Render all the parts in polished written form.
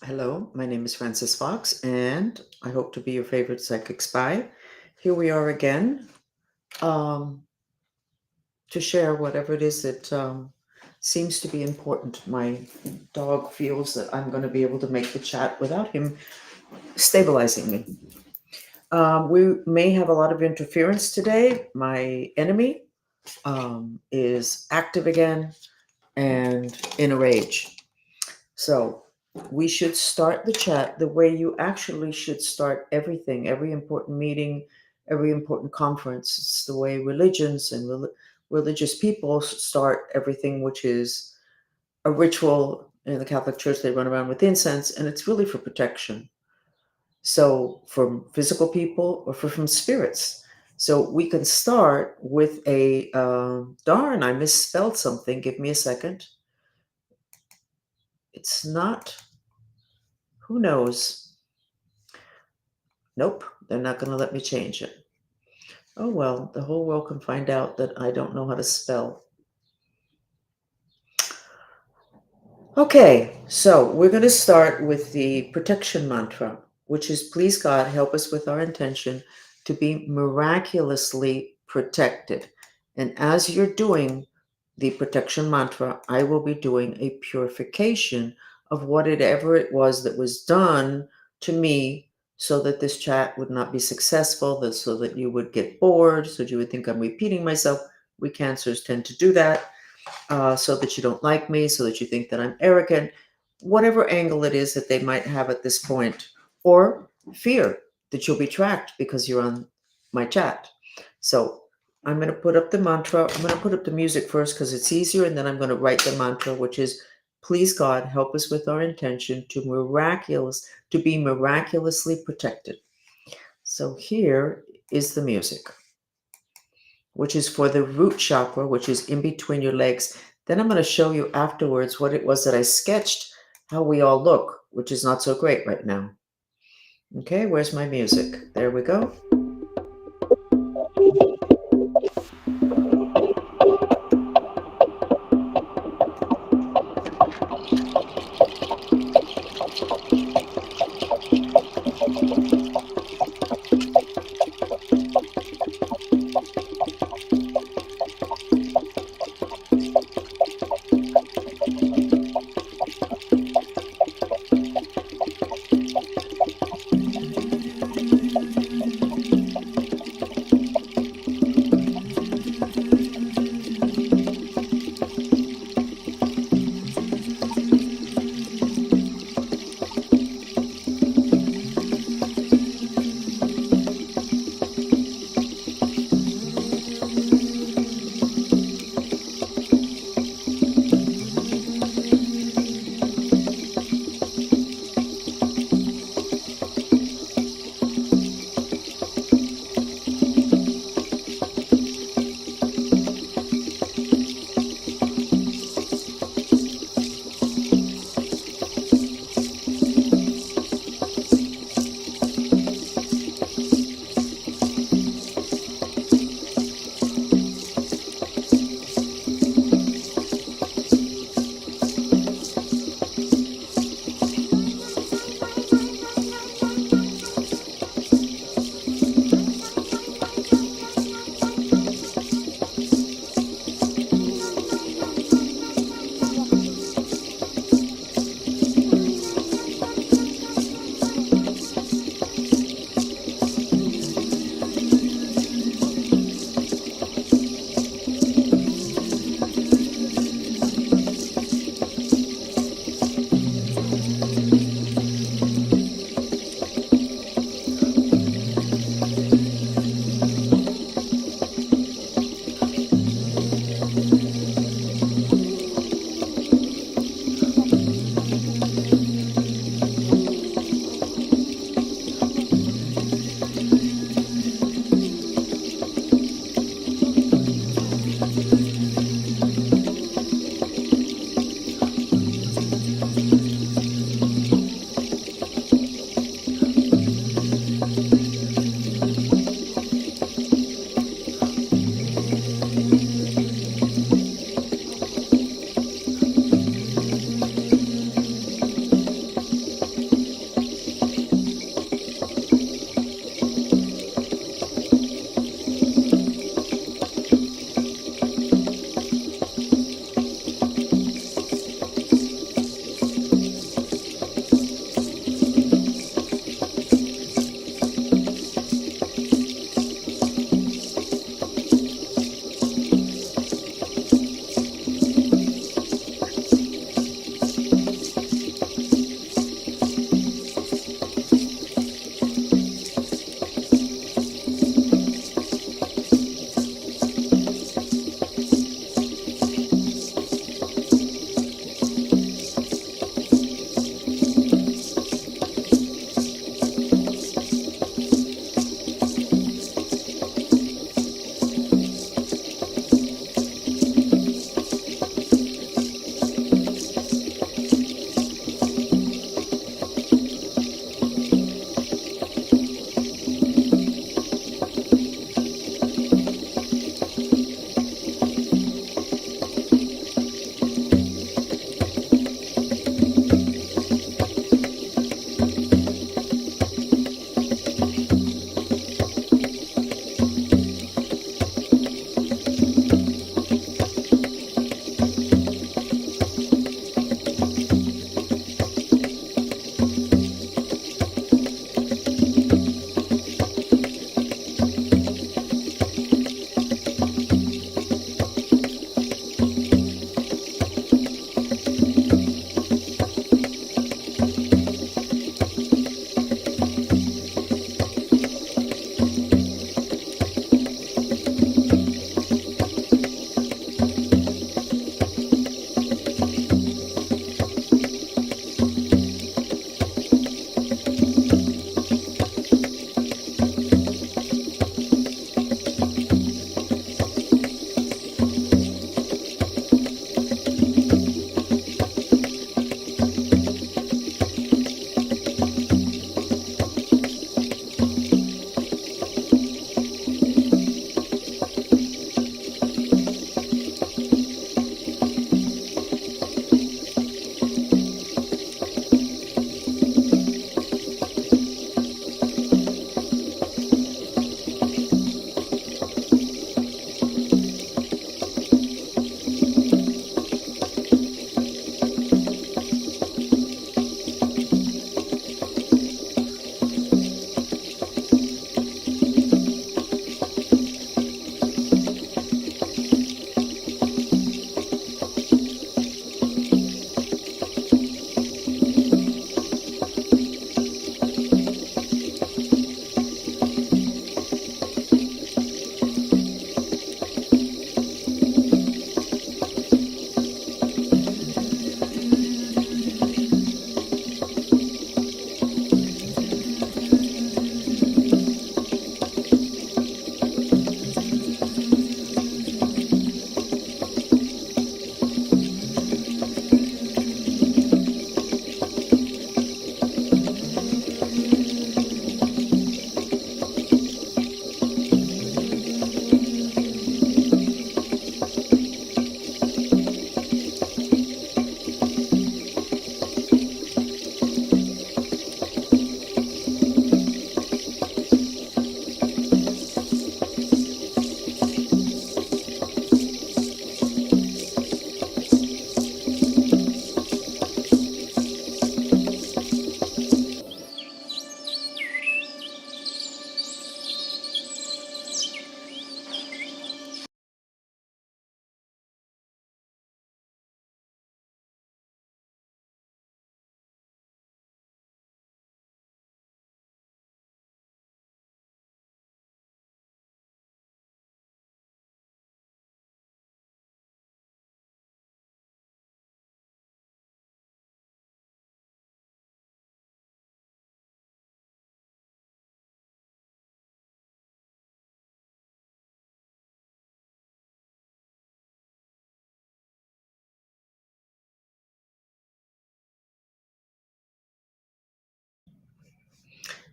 Hello, my name is Francis Fox, and I hope to be your favorite psychic spy. Here we are again um, to share whatever it is that seems to be important. My dog feels that I'm going to be able to make the chat without him stabilizing me. We may have a lot of interference today. My enemy is active again and in a rage. So we should start the chat the way you actually should start everything, every important meeting, every important conference. It's the way religions and religious people start everything, which is a ritual. In the Catholic Church, they run around with incense, and it's really for protection. So from physical people or from spirits. So we can start with a darn, I misspelled something. Give me a second. It's not. Who knows? Nope, they're not going to let me change it. Oh well, the whole world can find out that I don't know how to spell. Okay, so we're going to start with the protection mantra, which is please God, help us with our intention to be miraculously protected. And as you're doing the protection mantra, I will be doing a purification of whatever it was that was done to me so that this chat would not be successful, so that you would get bored, so that you would think I'm repeating myself. We cancers tend to do that, so that you don't like me, so that you think that I'm arrogant, whatever angle it is that they might have at this point, or fear that you'll be tracked because you're on my chat. So I'm going to put up the mantra. I'm going to put up the music first because it's easier, and then I'm going to write the mantra, which is, please God, help us with our intention to be miraculously protected. So here is the music, which is for the root chakra, which is in between your legs. Then I'm going to show you afterwards what it was that I sketched, how we all look, which is not so great right now. Okay, where's my music? There we go.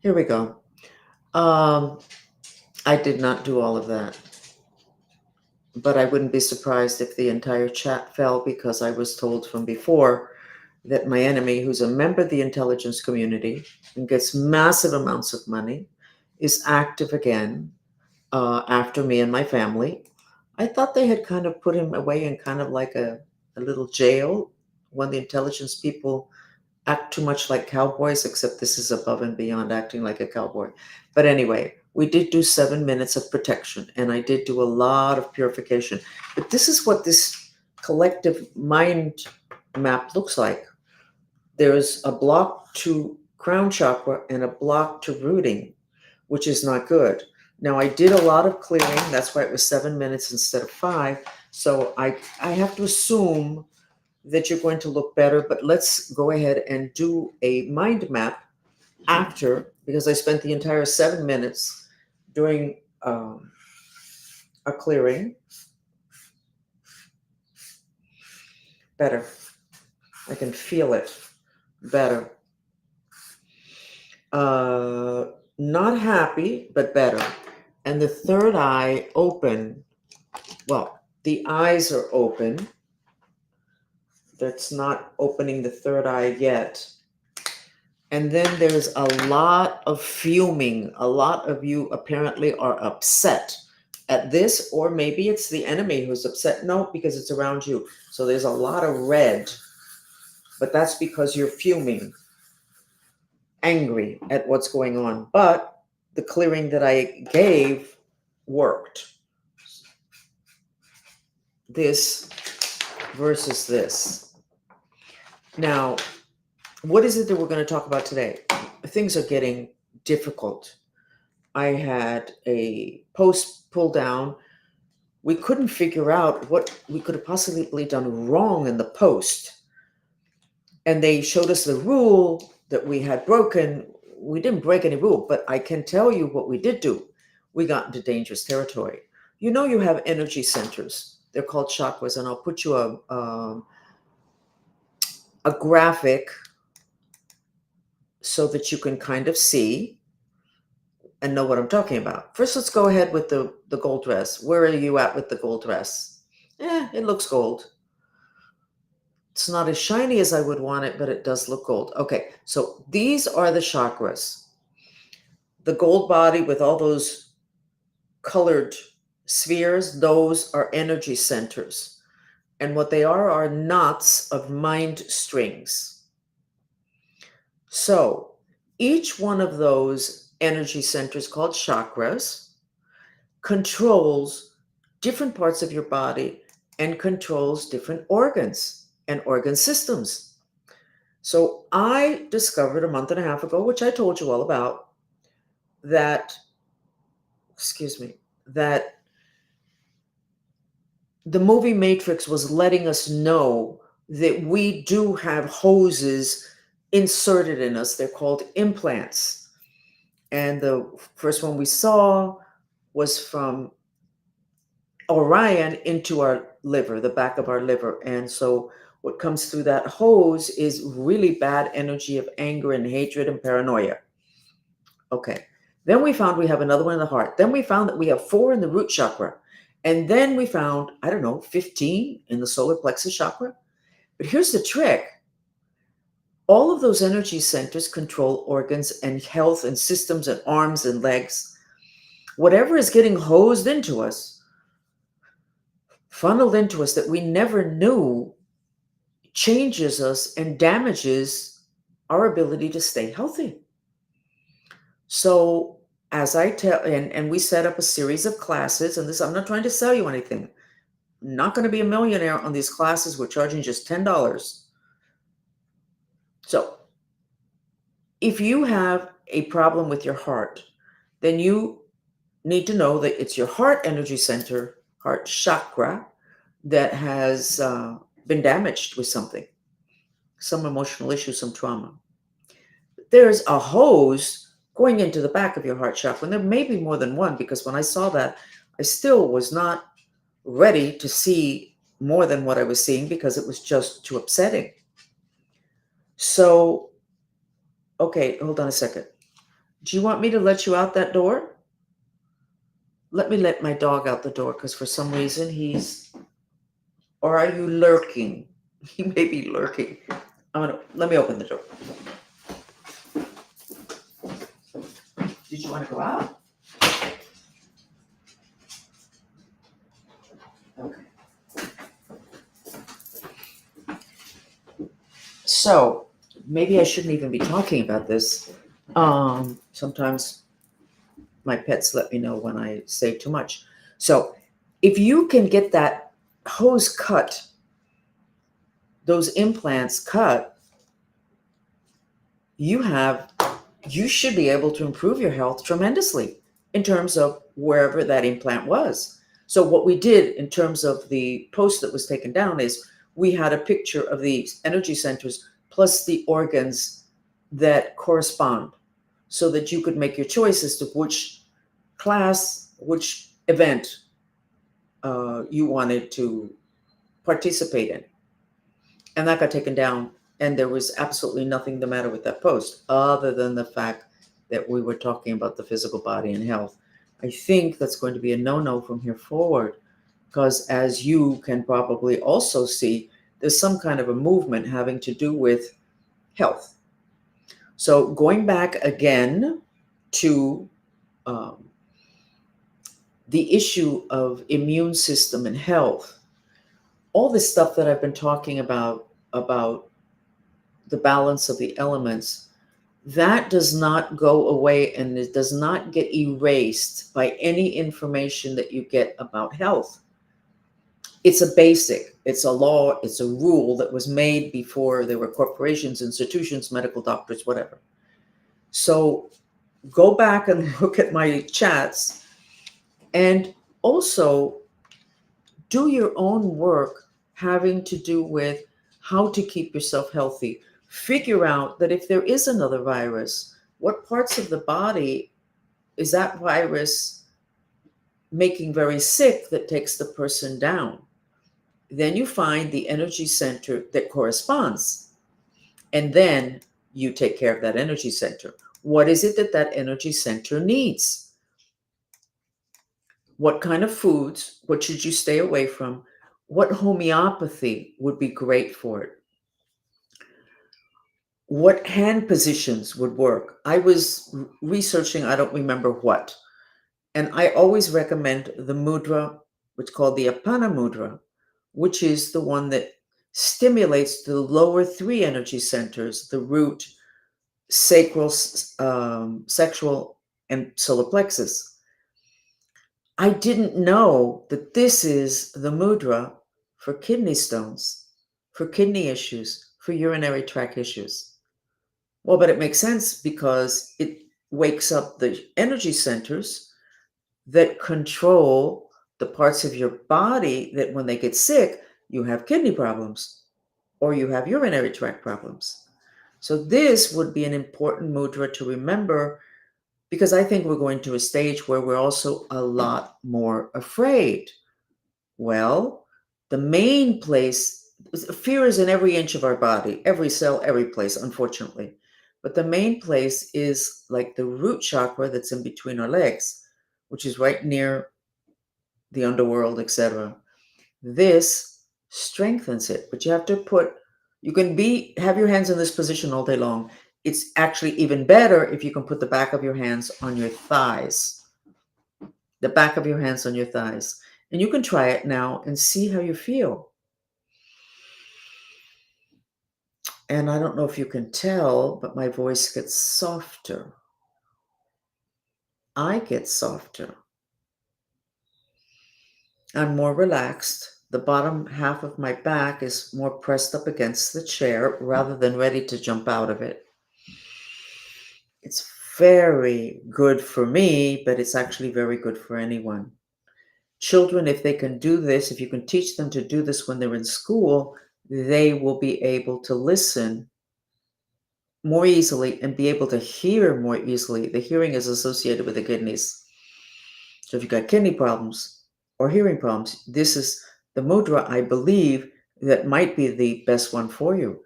Here we go. Um, I did not do all of that, but I wouldn't be surprised if the entire chat fell because I was told from before that my enemy, who's a member of the intelligence community and gets massive amounts of money, is active again after me and my family. I thought they had kind of put him away in kind of like a little jail when the intelligence people act too much like cowboys, except this is above and beyond acting like a cowboy. But anyway, we did do 7 minutes of protection and I did do a lot of purification. But this is what this collective mind map looks like. There's a block to crown chakra and a block to rooting, which is not good. Now I did a lot of clearing. That's why it was 7 minutes instead of 5. So I have to assume that you're going to look better, but let's go ahead and do a mind map after, because I spent the entire 7 minutes doing a clearing. Better. I can feel it better. Not happy, but better. And the third eye open. Well, the eyes are open. That's not opening the third eye yet. And then there's a lot of fuming. A lot of you apparently are upset at this, or maybe it's the enemy who's upset. No, because it's around you. So there's a lot of red, but that's because you're fuming, angry at what's going on. But the clearing that I gave worked. This versus this. Now, what is it that we're going to talk about today? Things are getting difficult. I had a post pulled down. We couldn't figure out what we could have possibly done wrong in the post. And they showed us the rule that we had broken. We didn't break any rule, but I can tell you what we did do. We got into dangerous territory. You know, you have energy centers. They're called chakras, and I'll put you a graphic so that you can kind of see and know what I'm talking about. First, let's go ahead with the gold dress. Where are you at with the gold dress? It looks gold. It's not as shiny as I would want it, but it does look gold. Okay, so these are the chakras. The gold body with all those colored spheres, those are energy centers. And what they are knots of mind strings. So each one of those energy centers, called chakras, controls different parts of your body and controls different organs and organ systems. So I discovered a month and a half ago, which I told you all about, that the movie Matrix was letting us know that we do have hoses inserted in us. They're called implants. And the first one we saw was from Orion into our liver, the back of our liver. And so what comes through that hose is really bad energy of anger and hatred and paranoia. Okay. Then we found we have another one in the heart. Then we found that we have 4 in the root chakra. And then we found, 15 in the solar plexus chakra. But here's the trick. All of those energy centers control organs and health and systems and arms and legs. Whatever is getting hosed into us, funneled into us that we never knew, changes us and damages our ability to stay healthy. So as I tell, and we set up a series of classes, and this, I'm not trying to sell you anything. I'm not going to be a millionaire on these classes. We're charging just $10. So if you have a problem with your heart, then you need to know that it's your heart energy center, heart chakra, that has been damaged with something, some emotional issue, some trauma. There's a hose going into the back of your heart chakra, and there may be more than one, because when I saw that, I still was not ready to see more than what I was seeing because it was just too upsetting. So, okay, hold on a second. Do you want me to let you out that door? Let me let my dog out the door because for some reason he's. Or are you lurking? He may be lurking. Let me open the door. Did you want to go out? Okay. So maybe I shouldn't even be talking about this. Sometimes my pets let me know when I say too much. So if you can get that hose cut, those implants cut, you should be able to improve your health tremendously in terms of wherever that implant was. So what we did in terms of the post that was taken down is we had a picture of the energy centers plus the organs that correspond so that you could make your choice as to which class, which event you wanted to participate in. And that got taken down. And there was absolutely nothing the matter with that post other than the fact that we were talking about the physical body and health. I think that's going to be a no-no from here forward because, as you can probably also see, there's some kind of a movement having to do with health. So going back again to um, the issue of immune system and health, all this stuff that I've been talking about the balance of the elements, that does not go away and it does not get erased by any information that you get about health. It's a basic, it's a law, it's a rule that was made before there were corporations, institutions, medical doctors, whatever. So go back and look at my chats and also do your own work having to do with how to keep yourself healthy. Figure out that if there is another virus, what parts of the body is that virus making very sick that takes the person down? Then you find the energy center that corresponds, and then you take care of that energy center. What is it that that energy center needs? What kind of foods? What should you stay away from? What homeopathy would be great for it? What hand positions would work? I was researching, I don't remember what, and I always recommend the mudra, which is called the Apana mudra, which is the one that stimulates the lower three energy centers, the root, sacral, sexual, and solar plexus. I didn't know that this is the mudra for kidney stones, for kidney issues, for urinary tract issues. Well, but it makes sense because it wakes up the energy centers that control the parts of your body that when they get sick, you have kidney problems or you have urinary tract problems. So this would be an important mudra to remember because I think we're going to a stage where we're also a lot more afraid. Well, the main place, fear is in every inch of our body, every cell, every place, unfortunately. But the main place is like the root chakra that's in between our legs, which is right near the underworld, etc. This strengthens it, but you have to you can have your hands in this position all day long. It's actually even better if you can put the back of your hands on your thighs, the back of your hands on your thighs. And you can try it now and see how you feel. And I don't know if you can tell, but my voice gets softer. I get softer. I'm more relaxed. The bottom half of my back is more pressed up against the chair rather than ready to jump out of it. It's very good for me, but it's actually very good for anyone. Children, if they can do this, if you can teach them to do this when they're in school, they will be able to listen more easily and be able to hear more easily. The hearing is associated with the kidneys. So if you've got kidney problems or hearing problems, this is the mudra, I believe, that might be the best one for you.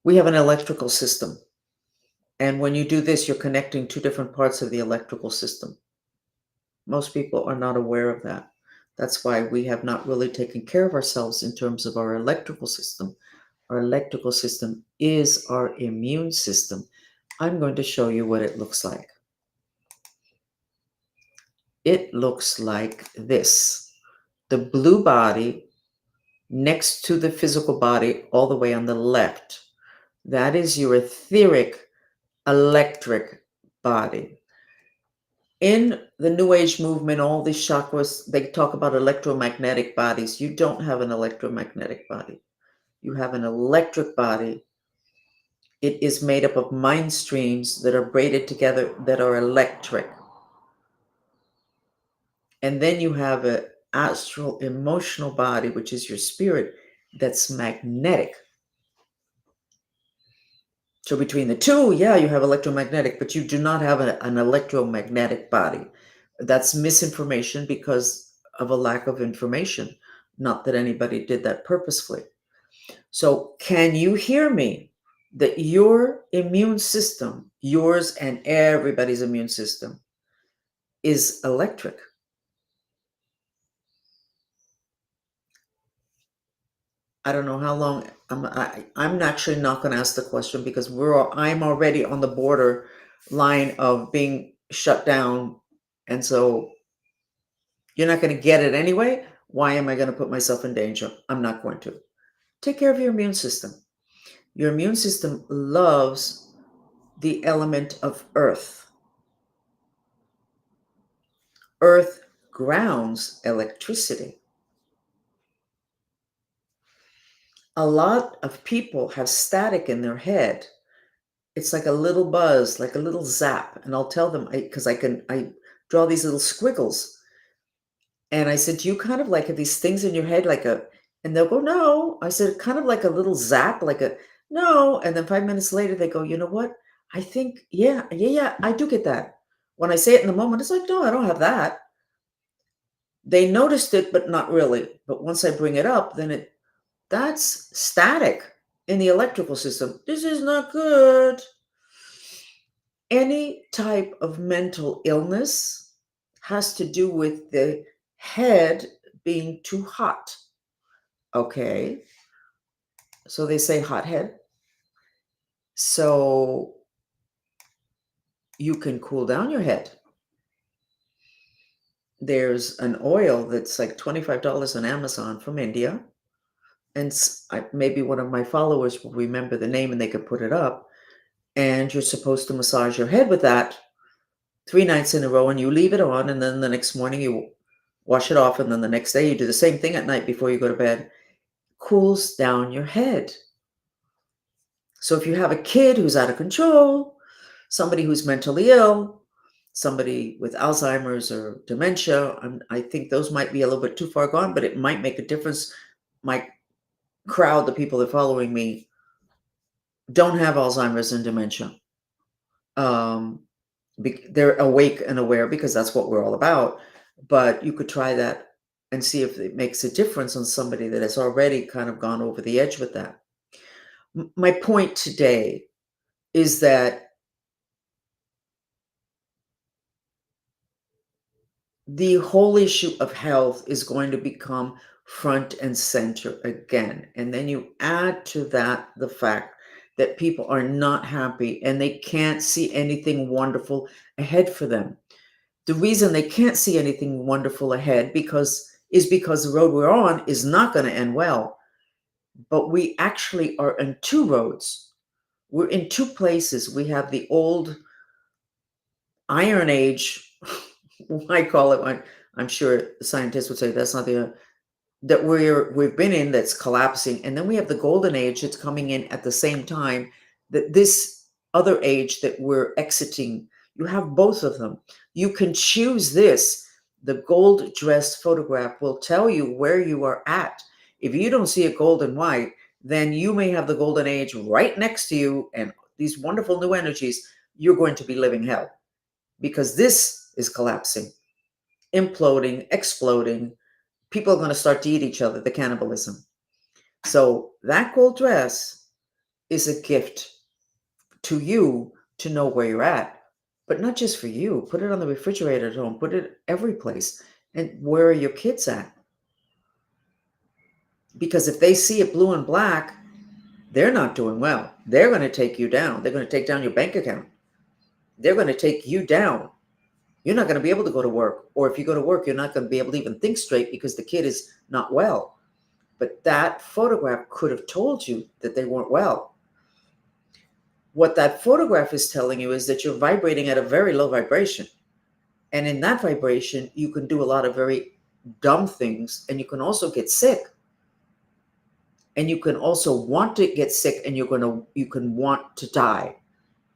We have an electrical system. And when you do this, you're connecting two different parts of the electrical system. Most people are not aware of that. That's why we have not really taken care of ourselves in terms of our electrical system. Our electrical system is our immune system. I'm going to show you what it looks like. It looks like this. The blue body next to the physical body, all the way on the left. That is your etheric electric body. In the New Age movement, all these chakras, they talk about electromagnetic bodies. You don't have an electromagnetic body. You have an electric body. It is made up of mind streams that are braided together that are electric. And then you have an astral emotional body, which is your spirit, that's magnetic. So between the two, yeah, you have electromagnetic, but you do not have an electromagnetic body. That's misinformation because of a lack of information. Not that anybody did that purposefully. So can you hear me? That your immune system, yours and everybody's immune system, is electric. I don't know how long. I'm actually not going to ask the question because I'm already on the border line of being shut down, and so you're not going to get it anyway. Why am I going to put myself in danger? I'm not going to. Take care of your immune system. Your immune system loves the element of earth. Earth grounds electricity. A lot of people have static in their head. It's like a little buzz, like a little zap. And I'll tell them, because I draw these little squiggles. And I said, do you kind of like have these things in your head, and they'll go, no. I said, kind of like a little zap, no. And then 5 minutes later, they go, you know what? I think, yeah, I do get that. When I say it in the moment, it's like, no, I don't have that. They noticed it, but not really. But once I bring it up, then that's static in the electrical system. This is not good. Any type of mental illness has to do with the head being too hot. Okay. So they say hot head. So you can cool down your head. There's an oil that's like $25 on Amazon from India. And maybe one of my followers will remember the name and they could put it up. And you're supposed to massage your head with that 3 nights in a row, and you leave it on, and then the next morning you wash it off, and then the next day you do the same thing at night before you go to bed. Cools down your head. So if you have a kid who's out of control, somebody who's mentally ill, somebody with Alzheimer's or dementia, I think those might be a little bit too far gone, but it might make a difference. My crowd, the people that are following me, don't have Alzheimer's and dementia. They're awake and aware because that's what we're all about. But you could try that and see if it makes a difference on somebody that has already kind of gone over the edge with that. My point today is that the whole issue of health is going to become front and center again. And then you add to that the fact that people are not happy and they can't see anything wonderful ahead for them. The reason they can't see anything wonderful ahead is because the road we're on is not going to end well. But we actually are in two roads. We're in two places. We have the old Iron Age, I call it. I'm sure scientists would say that's not that we've been in, that's collapsing, and then we have the Golden Age that's coming in at the same time. That this other age that we're exiting, you have both of them. You can choose this. The gold dress photograph will tell you where you are at. If you don't see a gold and white, then you may have the Golden Age right next to you and these wonderful new energies. You're going to be living hell because this is collapsing, imploding, exploding. People are going to start to eat each other, the cannibalism. So that gold dress is a gift to you to know where you're at, but not just for you. Put it on the refrigerator at home, put it every place. And where are your kids at? Because if they see it blue and black, they're not doing well. They're going to take you down. They're going to take down your bank account. They're going to take you down. You're not going to be able to go to work. Or if you go to work, you're not going to be able to even think straight because the kid is not well. But that photograph could have told you that they weren't well. What that photograph is telling you is that you're vibrating at a very low vibration. And in that vibration, you can do a lot of very dumb things, and you can also get sick. And you can also want to get sick, and you can want to die,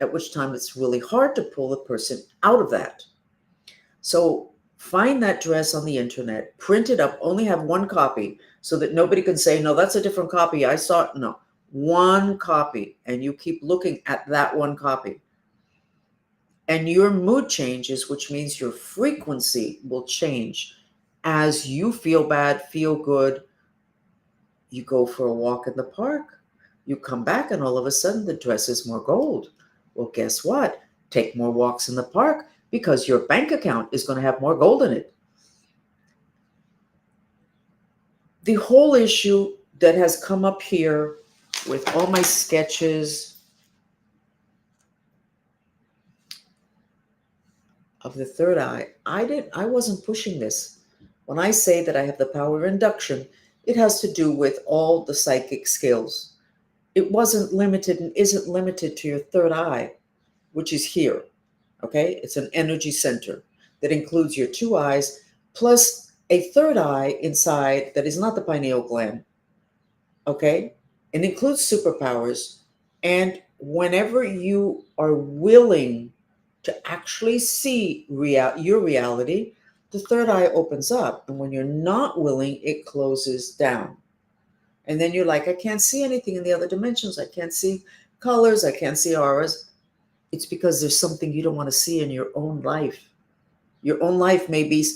at which time it's really hard to pull a person out of that. So find that dress on the internet, print it up, only have one copy so that nobody can say, no, that's a different copy. I saw it. No, one copy, and you keep looking at that one copy. And your mood changes, which means your frequency will change as you feel bad, feel good. You go for a walk in the park, you come back, and all of a sudden the dress is more gold. Well, guess what? Take more walks in the park because your bank account is going to have more gold in it. The whole issue that has come up here with all my sketches of the third eye, I wasn't pushing this. When I say that I have the power of induction, it has to do with all the psychic skills. It wasn't limited and isn't limited to your third eye, which is here. Okay? It's an energy center that includes your two eyes plus a third eye inside that is not the pineal gland. Okay? It includes superpowers. And whenever you are willing to actually see your reality, the third eye opens up. And when you're not willing, it closes down. And then you're like, I can't see anything in the other dimensions. I can't see colors. I can't see auras. It's because there's something you don't want to see in your own life. Your own life may be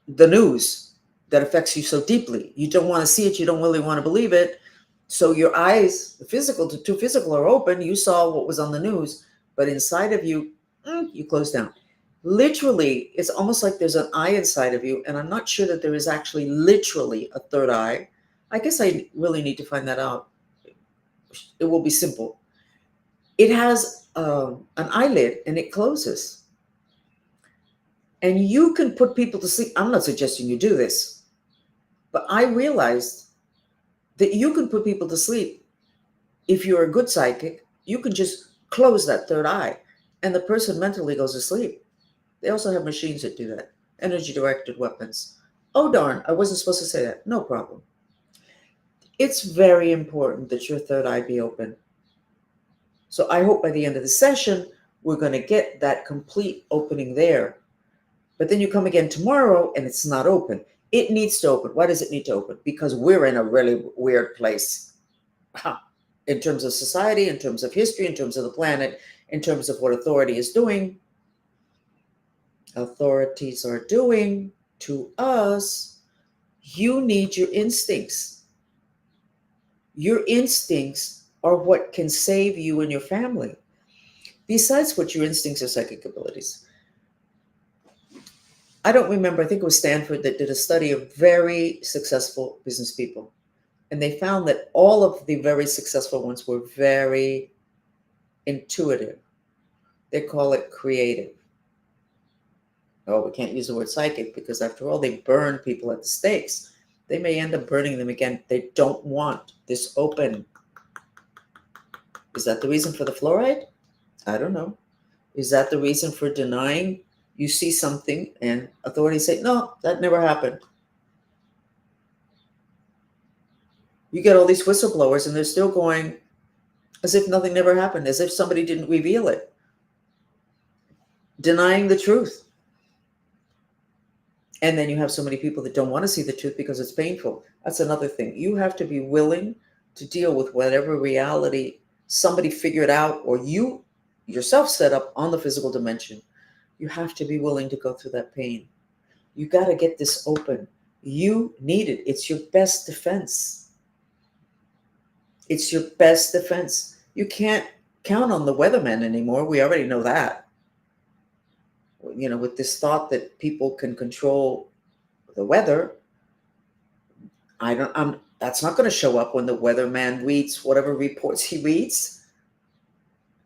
the news that affects you so deeply. You don't want to see it. You don't really want to believe it. So your eyes, the two physical are open. You saw what was on the news, but inside of you, you close down. Literally, it's almost like there's an eye inside of you, and I'm not sure that there is actually literally a third eye. I guess I really need to find that out. It will be simple. It has an eyelid, and it closes. And you can put people to sleep. I'm not suggesting you do this, but I realized that you can put people to sleep. If you're a good psychic, you can just close that third eye, and the person mentally goes to sleep. They also have machines that do that. Energy-directed weapons. Oh, darn, I wasn't supposed to say that. No problem. It's very important that your third eye be open. So I hope by the end of the session, we're going to get that complete opening there. But then you come again tomorrow and it's not open. It needs to open. Why does it need to open? Because we're in a really weird place in terms of society, in terms of history, in terms of the planet, in terms of what authority is doing. Authorities are doing to us. You need your instincts. Your instincts are what can save you and your family. Besides what your instincts are psychic abilities. I don't remember, I think it was Stanford that did a study of very successful business people. And they found that all of the very successful ones were very intuitive. They call it creative. Oh, we can't use the word psychic because after all, they burn people at the stakes. They may end up burning them again. They don't want this open. Is that the reason for the fluoride? I don't know. Is that the reason for denying you see something and authorities say, no, that never happened? You get all these whistleblowers and they're still going as if nothing never happened, as if somebody didn't reveal it. Denying the truth. And then you have so many people that don't want to see the truth because it's painful. That's another thing. You have to be willing to deal with whatever reality somebody figured out or you yourself set up on the physical dimension. You have to be willing to go through that pain. You got to get this open. You need it. It's your best defense. It's your best defense. You can't count on the weathermen anymore. We already know that. You know, with this thought that people can control the weather, that's not going to show up when the weatherman reads whatever reports he reads.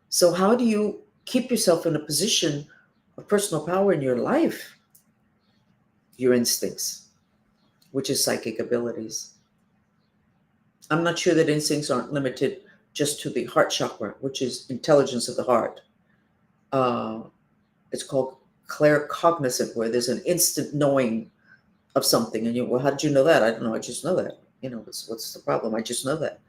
So how do you keep yourself in a position of personal power in your life? Your instincts, which is psychic abilities. I'm not sure that instincts aren't limited just to the heart chakra, which is intelligence of the heart. It's called claircognizant, where there's an instant knowing of something. And well, how did you know that? I don't know. I just know that. You know, what's the problem? I just know that.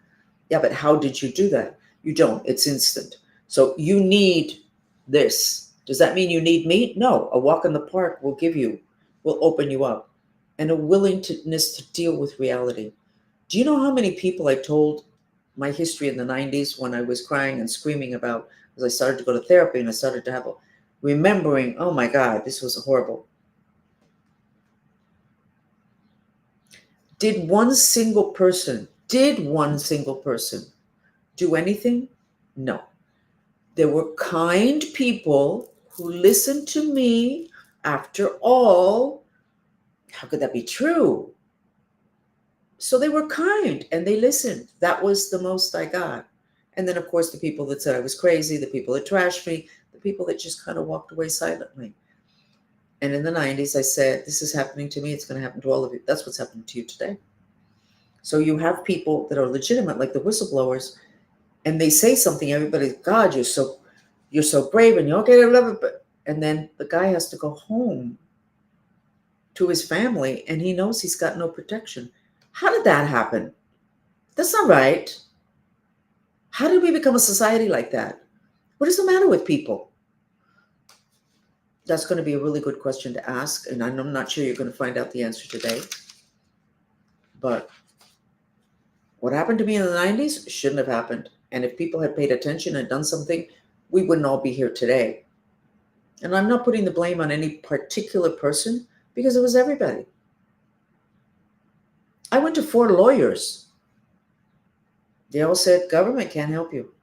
Yeah, but how did you do that? You don't. It's instant. So you need this. Does that mean you need me? No. A walk in the park will open you up, and a willingness to deal with reality. Do you know how many people I told my history in the 90s when I was crying and screaming about, as I started to go to therapy and I started to have remembering, oh my God, this was horrible. Did one single person do anything? No. There were kind people who listened to me. After all, how could that be true? So they were kind and they listened. That was the most I got. And then, of course, the people that said I was crazy, the people that trashed me, the people that just kind of walked away silently. And in the 90s, I said, this is happening to me. It's going to happen to all of you. That's what's happening to you today. So you have people that are legitimate, like the whistleblowers, and they say something. Everybody's, God, you're so brave, and you're okay, but and then the guy has to go home to his family, and he knows he's got no protection. How did that happen? That's not right. How did we become a society like that? What is the matter with people? That's going to be a really good question to ask, and I'm not sure you're going to find out the answer today. But what happened to me in the 90s shouldn't have happened. And if people had paid attention and done something, we wouldn't all be here today. And I'm not putting the blame on any particular person, because it was everybody. I went to 4 lawyers. They all said, government can't help you.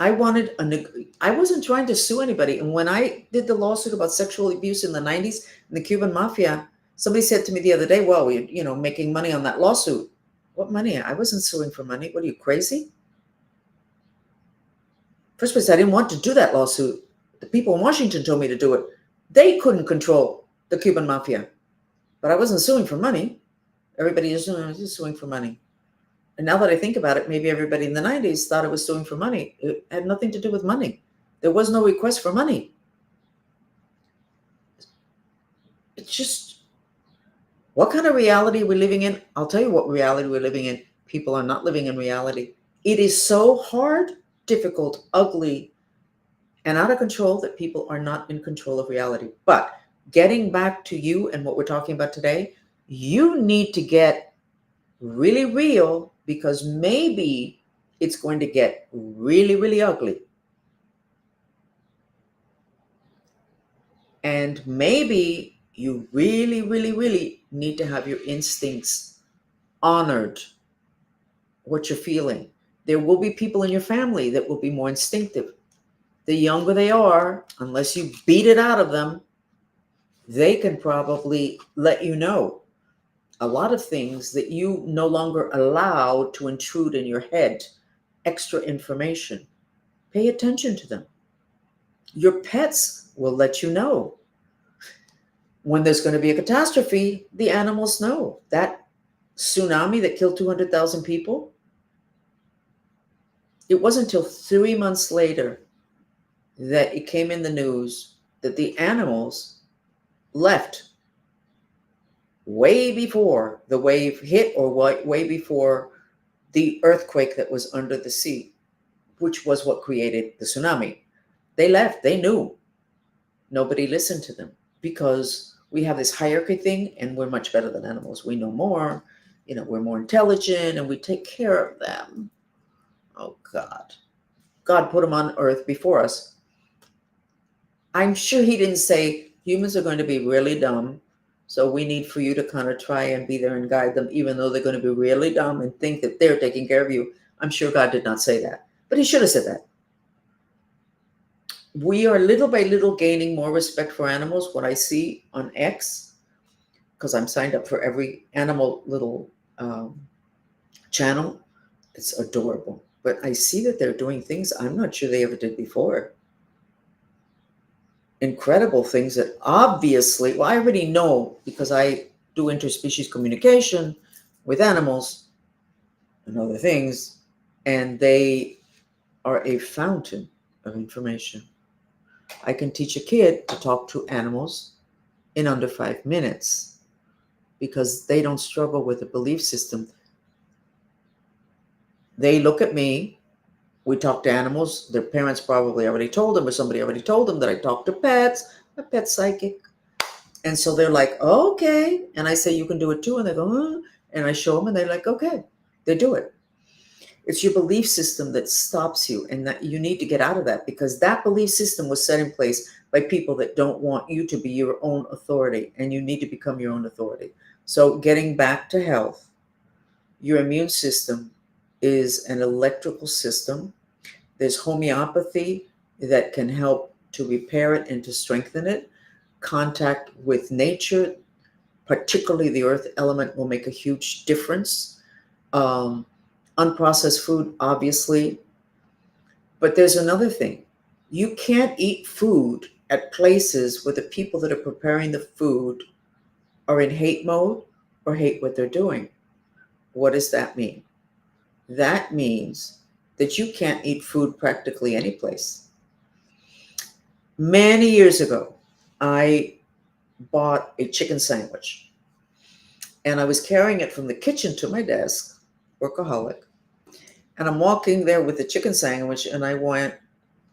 I wasn't trying to sue anybody. And when I did the lawsuit about sexual abuse in the 90s in the Cuban mafia, somebody said to me the other day, well, we're making money on that lawsuit. What money? I wasn't suing for money. What are you, crazy? First place, I didn't want to do that lawsuit. The people in Washington told me to do it. They couldn't control the Cuban mafia. But I wasn't suing for money. Everybody is suing for money. And now that I think about it, maybe everybody in the 90s thought it was suing for money. It had nothing to do with money. There was no request for money. It's just, what kind of reality are we living in? I'll tell you what reality we're living in. People are not living in reality. It is so hard, difficult, ugly, and out of control that people are not in control of reality. But getting back to you and what we're talking about today, you need to get really real, because maybe it's going to get really, really ugly. And maybe you really, really, really need to have your instincts honored, what you're feeling. There will be people in your family that will be more instinctive. The younger they are, unless you beat it out of them, they can probably let you know a lot of things that you no longer allow to intrude in your head, extra information. Pay attention to them. Your pets will let you know. When there's going to be a catastrophe, the animals know. That tsunami that killed 200,000 people, it wasn't until 3 months later that it came in the news that the animals left way before the wave hit, or way before the earthquake that was under the sea, which was what created the tsunami. They left. They knew. Nobody listened to them, because we have this hierarchy thing, and we're much better than animals. We know more, we're more intelligent, and we take care of them. Oh, God. God put them on earth before us. I'm sure he didn't say humans are going to be really dumb, so we need for you to kind of try and be there and guide them, even though they're going to be really dumb and think that they're taking care of you. I'm sure God did not say that. But he should have said that. We are little by little gaining more respect for animals. What I see on X, because I'm signed up for every animal little channel, it's adorable. But I see that they're doing things I'm not sure they ever did before. Incredible things that obviously, well, I already know because I do interspecies communication with animals and other things, and they are a fountain of information. I can teach a kid to talk to animals in under 5 minutes because they don't struggle with a belief system. They look at me, we talk to animals, their parents probably already told them, or somebody already told them that I talk to pets, a pet psychic. And so they're like, oh, okay. And I say, you can do it too. And they go, huh? And I show them and they're like, okay, they do it. It's your belief system that stops you, and that you need to get out of that because that belief system was set in place by people that don't want you to be your own authority, and you need to become your own authority. So getting back to health, your immune system is an electrical system. There's homeopathy that can help to repair it and to strengthen it. Contact with nature, particularly the earth element, will make a huge difference. Unprocessed food, obviously. But there's another thing. You can't eat food at places where the people that are preparing the food are in hate mode or hate what they're doing. What does that mean? That means that you can't eat food practically any place. Many years ago, I bought a chicken sandwich and I was carrying it from the kitchen to my desk, workaholic. And I'm walking there with the chicken sandwich and I went,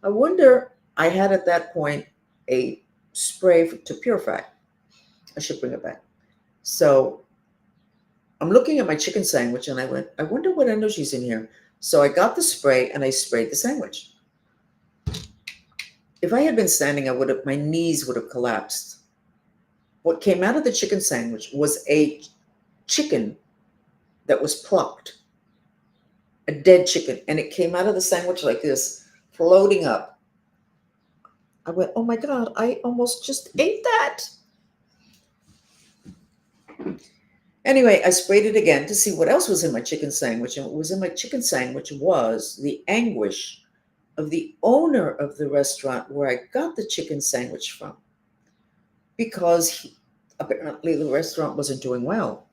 I wonder, I had at that point a spray to purify. I should bring it back. So I'm looking at my chicken sandwich and I went, I wonder what energy's in here. So I got the spray and I sprayed the sandwich. If I had been standing, my knees would have collapsed. What came out of the chicken sandwich was a chicken that was plucked, a dead chicken, and it came out of the sandwich like this, floating up. I went, oh my God, I almost just ate that. Anyway, I sprayed it again to see what else was in my chicken sandwich. And what was in my chicken sandwich was the anguish of the owner of the restaurant where I got the chicken sandwich from. Because apparently the restaurant wasn't doing well.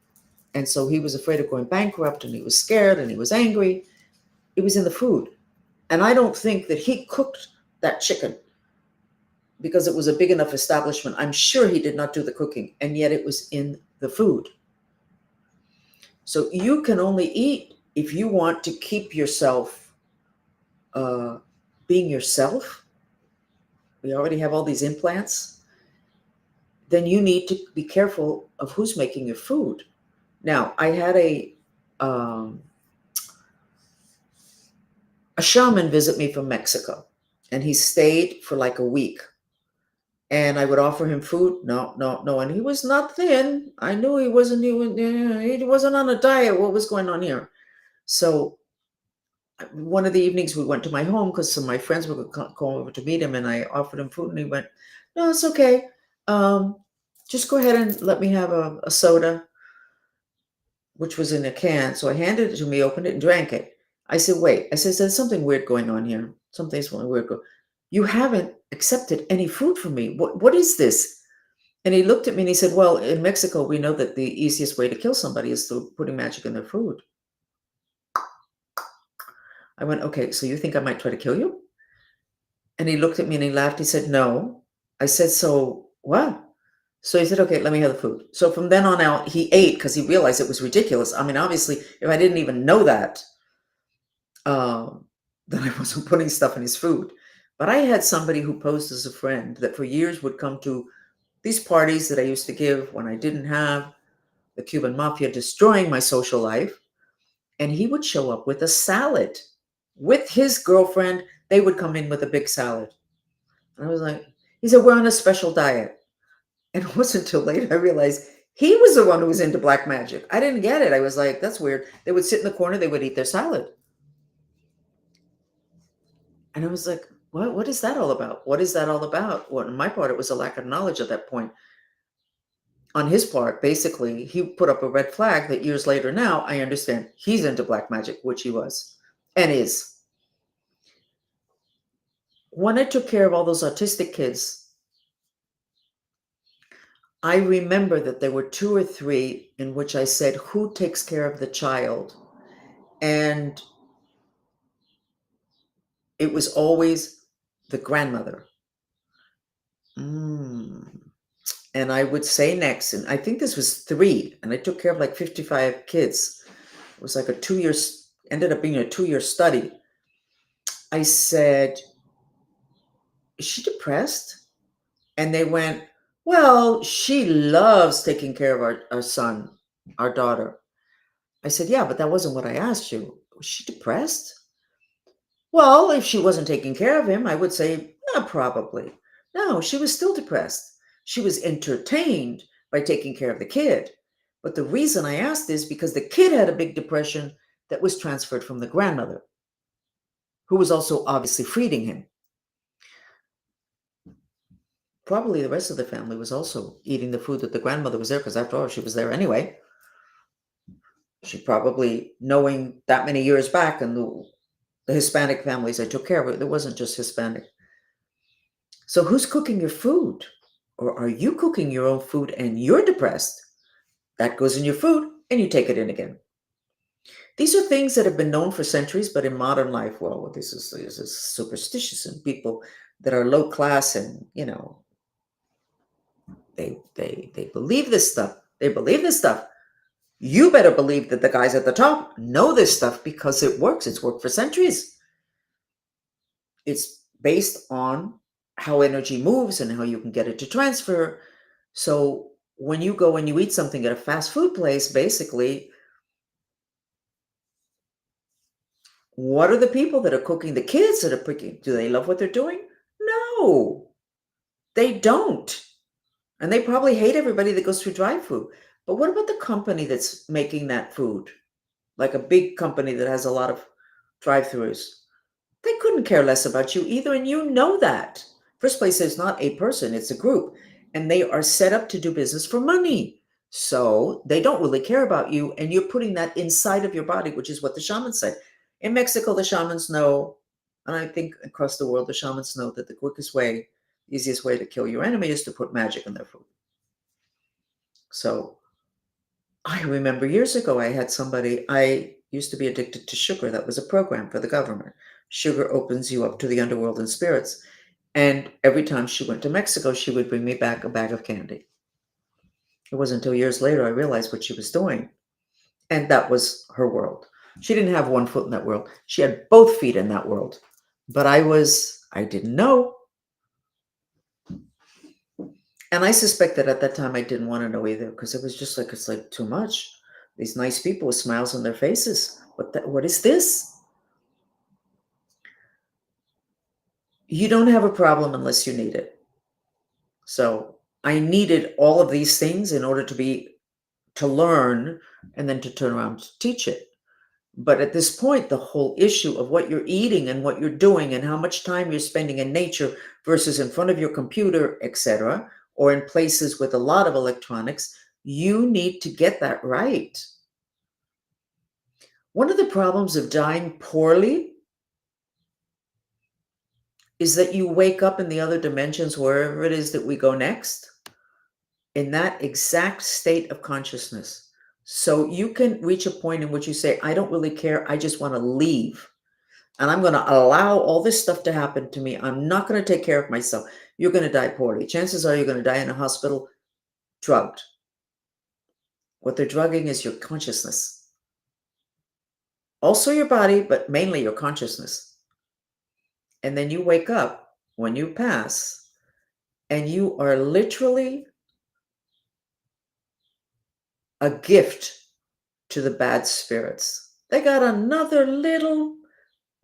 And so he was afraid of going bankrupt and he was scared and he was angry. It was in the food. And I don't think that he cooked that chicken because it was a big enough establishment. I'm sure he did not do the cooking, and yet it was in the food. So you can only eat if you want to keep yourself being yourself. We already have all these implants. Then you need to be careful of who's making your food. Now, I had a shaman visit me from Mexico, and he stayed for like a week. And I would offer him food. No, no, no. And he was not thin. I knew he wasn't on a diet. What was going on here? So one of the evenings we went to my home because some of my friends were going to come over to meet him, and I offered him food, and he went, no, it's okay. Just go ahead and let me have a soda, which was in a can. So I handed it to me, opened it, and drank it. I said, wait. I said, there's something weird going on here. Something's weird. You haven't accepted any food from me. What is this? And he looked at me and he said, well, in Mexico, we know that the easiest way to kill somebody is through putting magic in their food. I went, okay, so you think I might try to kill you? And he looked at me and he laughed. He said, no. I said, so what? So he said, okay, let me have the food. So from then on out, he ate because he realized it was ridiculous. I mean, obviously, if I didn't even know that, then I wasn't putting stuff in his food. But I had somebody who posed as a friend that for years would come to these parties that I used to give when I didn't have the Cuban mafia destroying my social life. And he would show up with a salad with his girlfriend. They would come in with a big salad. And I was like, he said, we're on a special diet. And it wasn't until later I realized he was the one who was into black magic. I didn't get it. I was like, that's weird. They would sit in the corner. They would eat their salad. And I was like, what is that all about? What is that all about? Well, on my part, it was a lack of knowledge at that point. On his part, basically, he put up a red flag that years later now I understand he's into black magic, which he was and is. When I took care of all those autistic kids, I remember that there were two or three in which I said, who takes care of the child? And it was always the grandmother. Mm. And I would say next, and I think this was three, and I took care of like 55 kids. It was like a 2 year, ended up being a 2 year study. I said, is she depressed? And they went, well, she loves taking care of our son, our daughter. I said, yeah, but that wasn't what I asked you. Was she depressed? Well, if she wasn't taking care of him, I would say, probably. No, she was still depressed. She was entertained by taking care of the kid. But the reason I asked is because the kid had a big depression that was transferred from the grandmother, who was also obviously feeding him. Probably the rest of the family was also eating the food that the grandmother was there, because after all, she was there anyway. She probably, knowing that many years back and the Hispanic families I took care of, it wasn't just Hispanic. So who's cooking your food? Or are you cooking your own food and you're depressed? That goes in your food and you take it in again. These are things that have been known for centuries, but in modern life, well, this is superstitious, and people that are low class and they believe this stuff. They believe this stuff. You better believe that the guys at the top know this stuff because it works. It's worked for centuries. It's based on how energy moves and how you can get it to transfer. So when you go and you eat something at a fast food place, basically, what are the people that are cooking? The kids that are cooking, do they love what they're doing? No, they don't. And they probably hate everybody that goes through drive-through. But what about the company that's making that food? Like a big company that has a lot of drive-throughs. They couldn't care less about you either, and you know that. First place, it's not a person, it's a group, and they are set up to do business for money. So they don't really care about you, and you're putting that inside of your body, which is what the shamans say. In Mexico, the shamans know, and I think across the world, the shamans know that the quickest way, easiest way to kill your enemy is to put magic in their food. So I remember years ago, I had somebody, I used to be addicted to sugar. That was a program for the government. Sugar opens you up to the underworld and spirits. And every time she went to Mexico, she would bring me back a bag of candy. It wasn't until years later I realized what she was doing. And that was her world. She didn't have one foot in that world. She had both feet in that world. But I didn't know. And I suspect that at that time I didn't want to know either, because it was just like, it's like too much. These nice people with smiles on their faces. What is this? You don't have a problem unless you need it. So I needed all of these things in order to learn and then to turn around to teach it. But at this point, the whole issue of what you're eating and what you're doing and how much time you're spending in nature versus in front of your computer, etc., or in places with a lot of electronics, you need to get that right. One of the problems of dying poorly is that you wake up in the other dimensions, wherever it is that we go next, in that exact state of consciousness. So you can reach a point in which you say, I don't really care. I just want to leave. And I'm going to allow all this stuff to happen to me. I'm not going to take care of myself. You're going to die poorly. Chances are you're going to die in a hospital drugged. What they're drugging is your consciousness. Also your body, but mainly your consciousness. And then you wake up when you pass, and you are literally a gift to the bad spirits. They got another little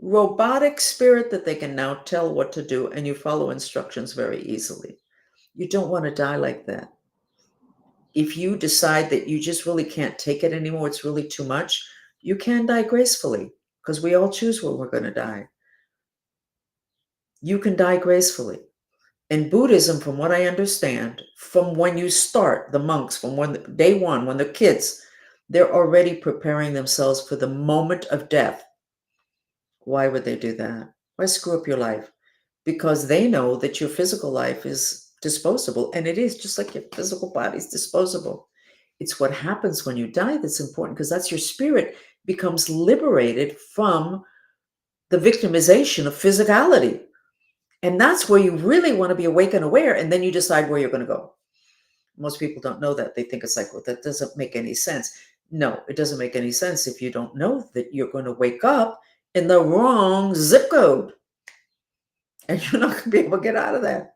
robotic spirit that they can now tell what to do, and you follow instructions very easily. You don't want to die like that. If you decide that you just really can't take it anymore, it's really too much, you can die gracefully, because we all choose when we're going to die. You can die gracefully. In Buddhism, from what I understand, from when you start, the monks, from when day one, when they're kids, they're already preparing themselves for the moment of death. Why would they do that? Why screw up your life? Because they know that your physical life is disposable, and it is just like your physical body is disposable. It's what happens when you die that's important, because that's your spirit becomes liberated from the victimization of physicality. And that's where you really want to be awake and aware, and then you decide where you're going to go. Most people don't know that. They think it's like, well, that doesn't make any sense. No, it doesn't make any sense if you don't know that you're going to wake up in the wrong zip code and you're not going to be able to get out of that.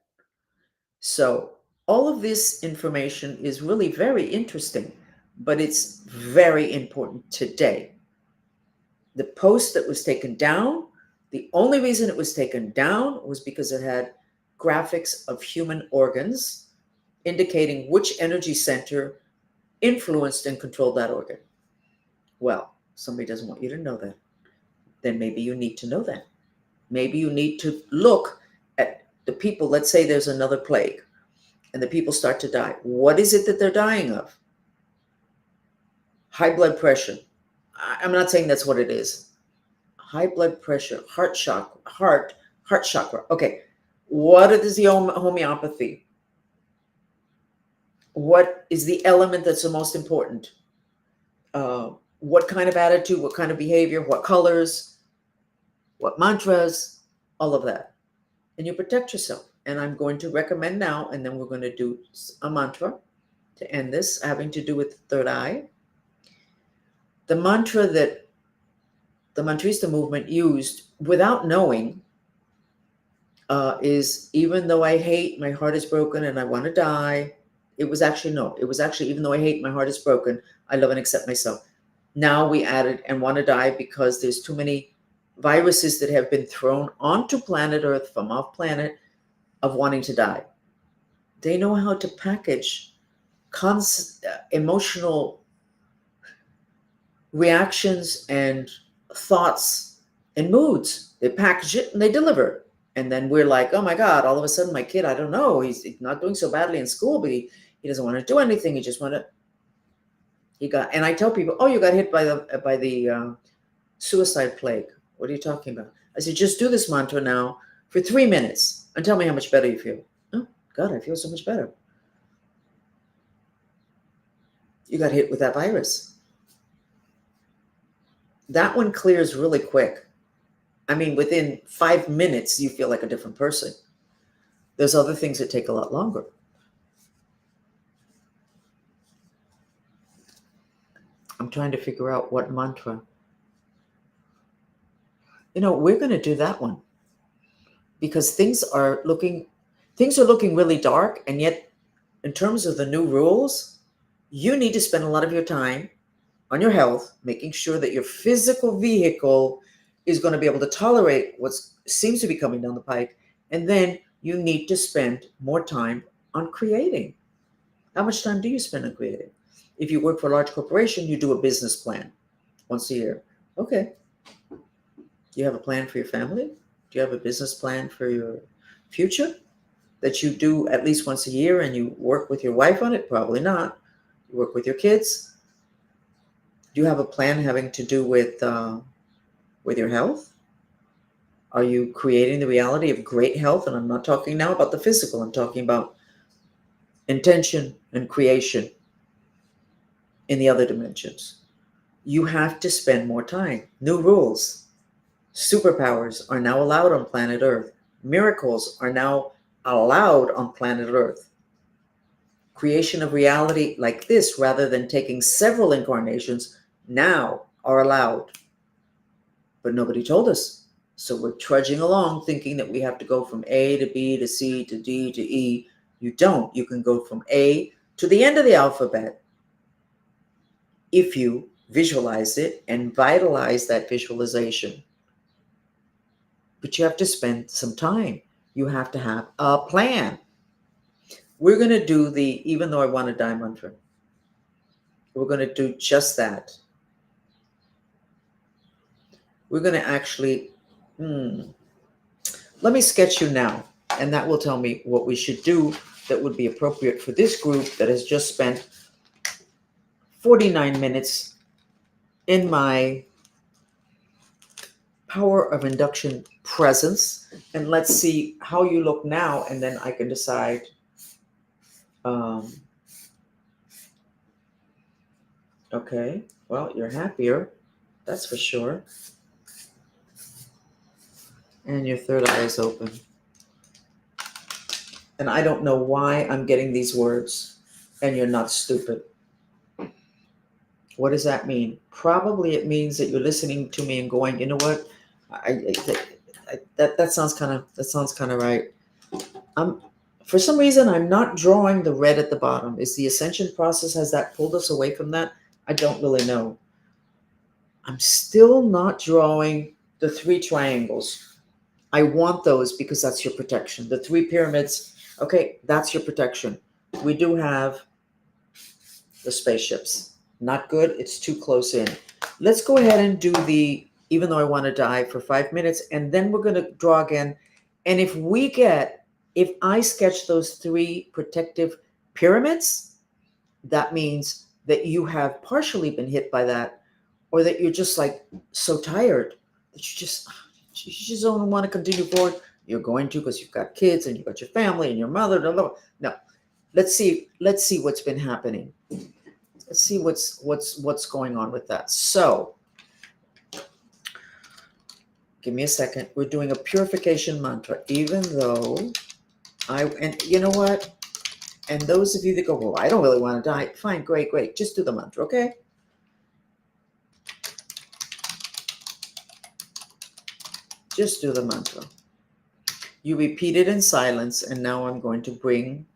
So, all of this information is really very interesting, but it's very important today. The post that was taken down, the only reason it was taken down was because it had graphics of human organs indicating which energy center influenced and controlled that organ. Well, somebody doesn't want you to know that. Then maybe you need to know that. Maybe you need to look at the people. Let's say there's another plague and the people start to die. What is it that they're dying of? High blood pressure. I'm not saying that's what it is. High blood pressure, heart chakra. Okay. What is the homeopathy? What is the element that's the most important? What kind of attitude, what kind of behavior, what colors, what mantras, all of that. And you protect yourself. And I'm going to recommend now, and then we're going to do a mantra to end this, having to do with the third eye. The mantra that the Mantrista movement used without knowing is, even though I hate, my heart is broken and I want to die. It was actually, no, it was actually, even though I hate, my heart is broken, I love and accept myself. Now we added and want to die because there's too many viruses that have been thrown onto planet Earth from off planet of wanting to die. They know how to package emotional reactions and thoughts and moods. They package it and they deliver it. And then we're like, oh my God, all of a sudden my kid, I don't know, he's not doing so badly in school, but he doesn't want to do anything. He just want to, and I tell people, oh, you got hit by the suicide plague. What are you talking about? I said, just do this mantra now for 3 minutes and tell me how much better you feel. Oh, God, I feel so much better. You got hit with that virus. That one clears really quick. I mean, within 5 minutes, you feel like a different person. There's other things that take a lot longer. I'm trying to figure out what mantra. We're going to do that one because things are looking really dark. And yet, in terms of the new rules, you need to spend a lot of your time on your health, making sure that your physical vehicle is going to be able to tolerate what seems to be coming down the pike. And then you need to spend more time on creating. How much time do you spend on creating? If you work for a large corporation, you do a business plan once a year. Okay. Do you have a plan for your family? Do you have a business plan for your future that you do at least once a year, and you work with your wife on it? Probably not. You work with your kids. Do you have a plan having to do with your health? Are you creating the reality of great health? And I'm not talking now about the physical. I'm talking about intention and creation in the other dimensions. You have to spend more time. New rules. Superpowers are now allowed on planet Earth. Miracles are now allowed on planet Earth. Creation of reality like this, rather than taking several incarnations, now are allowed. But nobody told us. So we're trudging along thinking that we have to go from A to B to C to D to E. You don't. You can go from A to the end of the alphabet if you visualize it and vitalize that visualization. But you have to spend some time. You have to have a plan. We're going to do the even though I want to die mantra. We're going to do just that. We're going to actually, Let me sketch you now, and that will tell me what we should do that would be appropriate for this group that has just spent 49 minutes in my power of induction presence. And let's see how you look now, and then I can decide. Um, okay, well, you're happier, that's for sure. And your third eye is open. And I don't know why I'm getting these words, and you're not stupid. What does that mean? Probably it means that you're listening to me and going, you know what? That sounds kind of right. I'm for some reason I'm not drawing the red at the bottom. Is the ascension process, has that pulled us away from that? I don't really know. I'm still not drawing the three triangles. I want those because that's your protection. The three pyramids, okay, that's your protection. We do have the spaceships. Not good, it's too close in. Let's go ahead and do the, even though I want to die for 5 minutes, and then we're going to draw again. And if I sketch those three protective pyramids, that means that you have partially been hit by that, or that you're just like so tired that you just don't want to continue forward. You're going to, because you've got kids and you've got your family and your mother. Blah, blah, blah. No, let's see what's been happening. Let's see what's going on with that. So give me a second. We're doing a purification mantra, even though and you know what? And those of you that go, well, I don't really want to die. Fine, great. Just do the mantra, okay? Just do the mantra. You repeat it in silence, and now I'm going to bring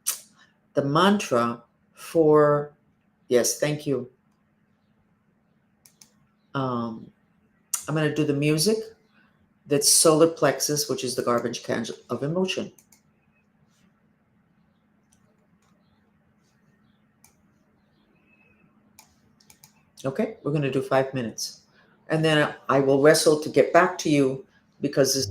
the mantra for, yes, thank you. I'm going to do the music that's solar plexus, which is the garbage can of emotion. Okay, we're going to do 5 minutes. And then I will wrestle to get back to you because this.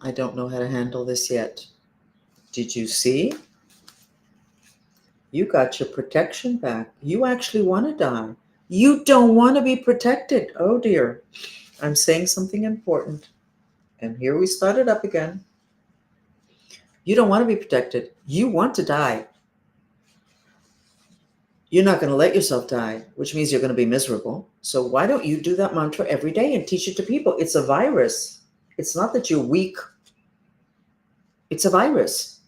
I don't know how to handle this yet. Did you see? You got your protection back. You actually want to die. You don't want to be protected. Oh dear. I'm saying something important. And here we started up again. You don't want to be protected. You want to die. You're not going to let yourself die, which means you're going to be miserable. So why don't you do that mantra every day and teach it to people? It's a virus. It's not that you're weak. It's a virus.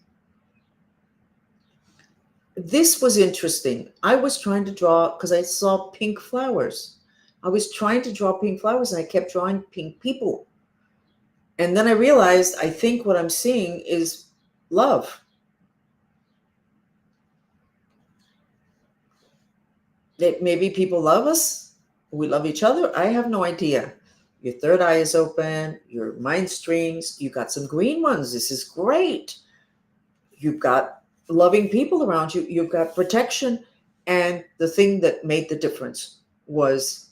This was interesting. I was trying to draw because I saw pink flowers. I was trying to draw pink flowers and I kept drawing pink people. And then I realized I think what I'm seeing is love. That maybe people love us. We love each other. I have no idea. Your third eye is open, your mind streams. You got some green ones. This is great. You've got loving people around you. You've got protection. And the thing that made the difference was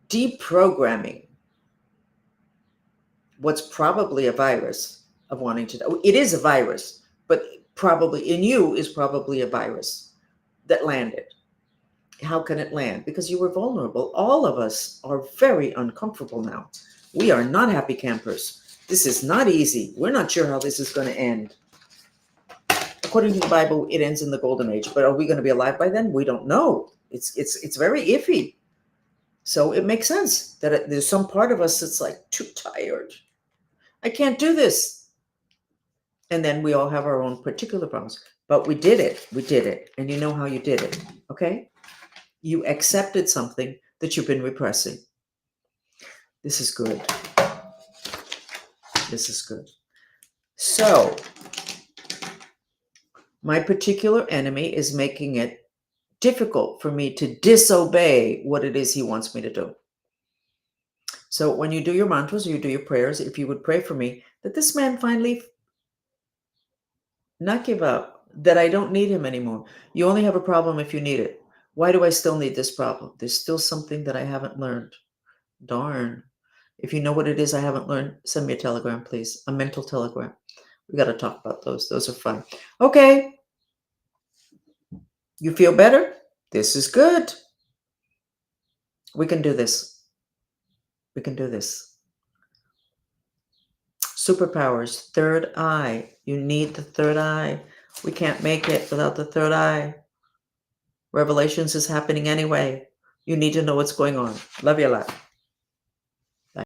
deprogramming what's probably a virus of wanting to die. It is a virus, but probably in you is probably a virus that landed. How can it land? Because you were vulnerable. All of us are very uncomfortable now. We are not happy campers. This is not easy. We're not sure how this is going to end. According to the Bible, it ends in the golden age, but are we going to be alive by then? We don't know. It's very iffy. So it makes sense that there's some part of us that's like too tired. I can't do this. And then we all have our own particular problems. But we did it. We did it. And you know how you did it. Okay? You accepted something that you've been repressing. This is good. This is good. So, my particular enemy is making it difficult for me to disobey what it is he wants me to do. So when you do your mantras or you do your prayers, if you would pray for me, that this man finally not give up, that I don't need him anymore. You only have a problem if you need it. Why do I still need this problem? There's still something that I haven't learned. Darn. If you know what it is I haven't learned, send me a telegram, please. A mental telegram. We got to talk about those. Those are fun. Okay. You feel better? This is good. We can do this. We can do this. Superpowers, third eye. You need the third eye. We can't make it without the third eye. Revelations is happening anyway. You need to know what's going on. Love you a lot.